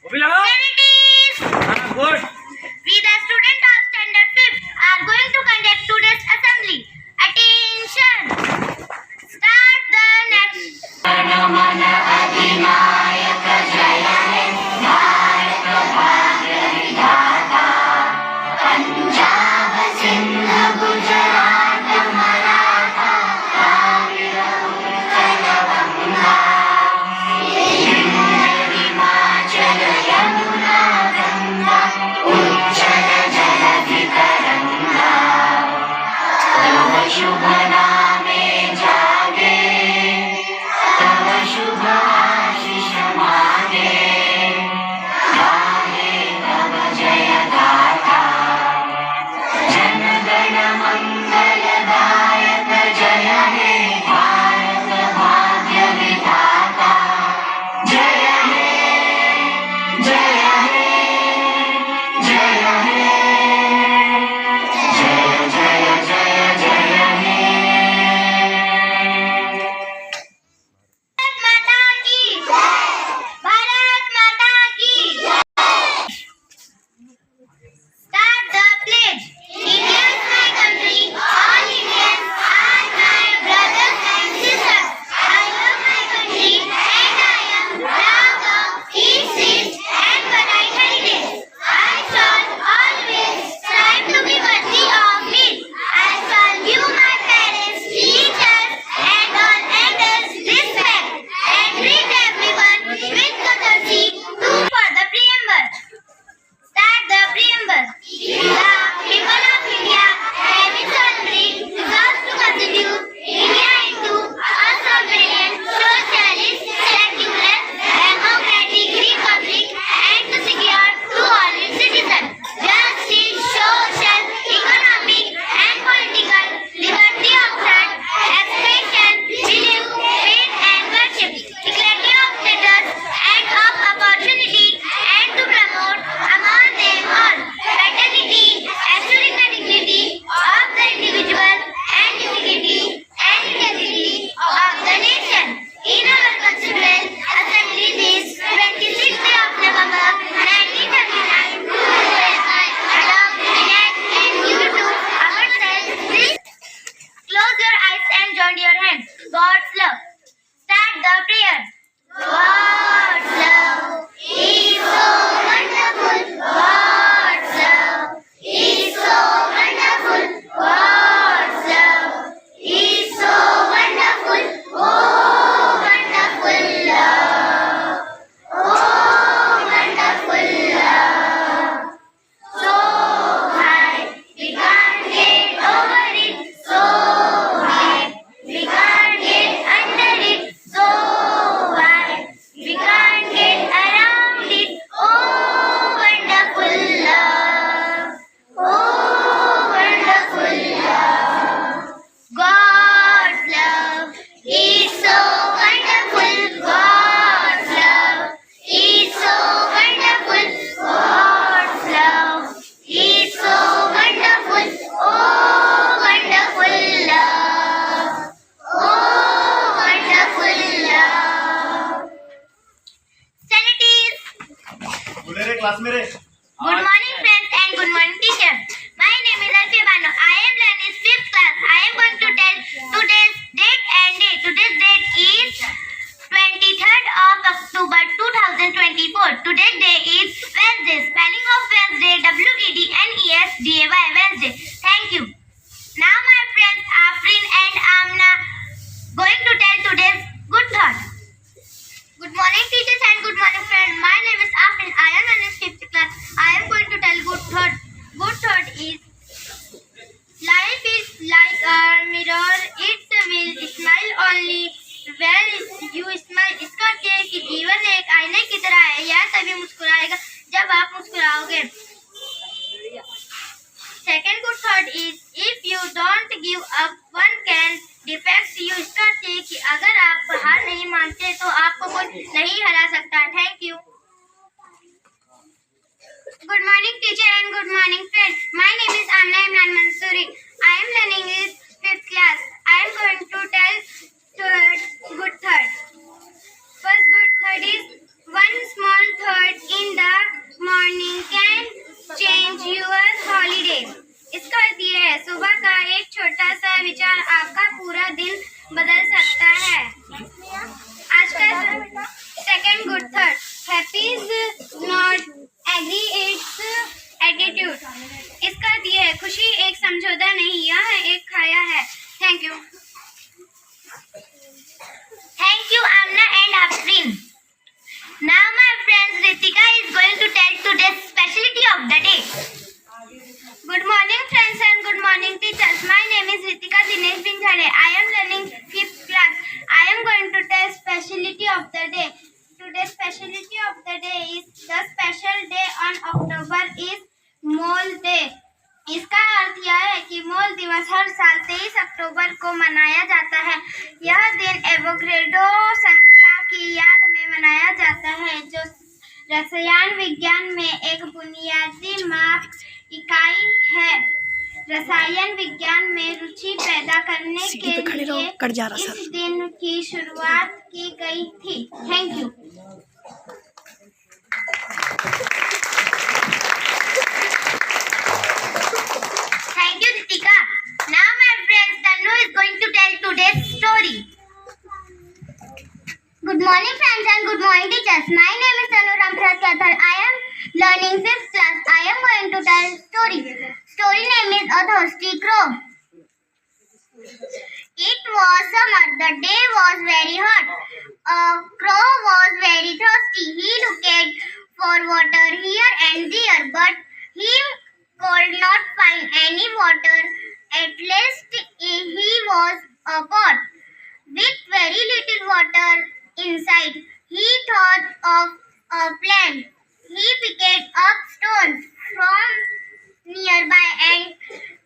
Good. We, the students of standard 5th, are going to conduct today's assembly. Attention! Start the next. Bharat माता की Start the pledge. India is my country. All Indians are my brothers and sisters. I love my country and I am proud of its rich and varied heritage. I shall always strive to be worthy of it. I shall give my parents, teachers, and all elders respect and treat everyone with courtesy. For the preamble. Start the preamble. The people of India have solemnly resolved to constitute India into a sovereign, socialist, secular, democratic republic and to secure to all its citizens justice, social, economic, and political liberty of thought, expression, belief, faith, and worship, equality of status and of opportunity, and to promote among them all fraternity, assuring the dignity of the individual and unity and integrity of the nation. In our constituent assembly this 26th day of November 1939, to verify, adopt, enact, and give to ourselves this. Close your eyes and join your hands. God's love. Start the prayer. God's love is so wonderful. God's love is so wonderful. God's love is so wonderful. Oh, wonderful love. Oh, wonderful love. So high, we can't get over it. So high, we can't get under it. So wide, we can't get around it. Oh, wonderful love. Oh, wonderful love. God's love is so wonderful. God's love is so wonderful. God's love is so wonderful. Oh, wonderful love. Oh, wonderful love. Sanities. बोले रे class में रे. Good morning, friends, and good morning, teacher. My name is Alfie Bano. I am learning 5th class. I am going to tell today's date and day. Today's date is 23rd of October 2024. Today's day is Wednesday. Spelling of Wednesday, WEDNESDAY, Wednesday. Thank you. Now, my friends Afrin and Amna going to tell today's good thought. Good morning, teachers, and good morning, friends. My name is Afrin. I am in 5th class. I am going to tell good thought. Good thought is life is like a mirror. It will smile only when you smile. इसका अर्थ है कि जीवन एक आईने की तरह है. यह तभी मुस्कुराएगा जब आप मुस्कुराओगे. Second good thought is if you don't give up, one can defect you. इसका अर्थ है कि अगर आप हार नहीं मानते तो आपको कोई नहीं हरा सकता. Thank you. Good morning, teacher, and good morning, friends. My name is Amna Imran Mansoori. I am learning in 5th class. I am going to tell good thought. First good thought is one small thought in the है। सुबह का एक छोटा सा विचार आपका पूरा दिन बदल सकता है। आज का second good thought, happy is not agree it's attitude. इसका अर्थ ये है, खुशी एक समझौता नहीं, यह एक खाया है। Thank you. Thank you, Amna and Afrin. Now, my friends, Ritika is going to tell today's specialty of the day. Good morning, friends, and good morning, teachers. My name is Ritika Dinesh Binjhade. I am learning 5th class. I am going to tell specialty of the day. Today's specialty of the day is the special day on October is Mole Day. इसका अर्थ यह है कि मोल दिवस हर साल 23 अक्टूबर को मनाया जाता है। यह दिन एवोगैड्रो संख्या की याद में मनाया जाता है, जो रसायन विज्ञान में एक बुनियादी माप इकाई है। रसायन विज्ञान में रुचि पैदा करने के लिए इस दिन की शुरुआत की गई थी। Thank you. Now, my friends, Tanu is going to tell today's story. Good morning, friends, and good morning, teachers. My name is Tanu Ramprasad Kathal. I am learning 5th class. I am going to tell story. Story name is A Thirsty Crow. It was summer. The day was very hot. A crow was very thirsty. He looked for water here and there, but he could not find any water. At last, he was a pot with very little water inside. He thought of a plan. He picked up stones from nearby and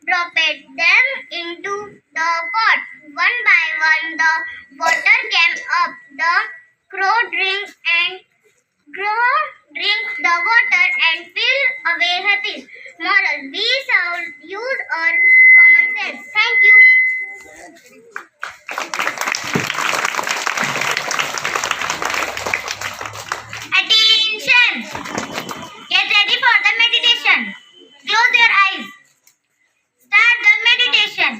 dropped them into the pot. One by one, the water came up. The crow drank the water and flew away happy. Moral: we should use our common sense. Thank you. Attention! Get ready for the meditation. Close your eyes. Start the meditation.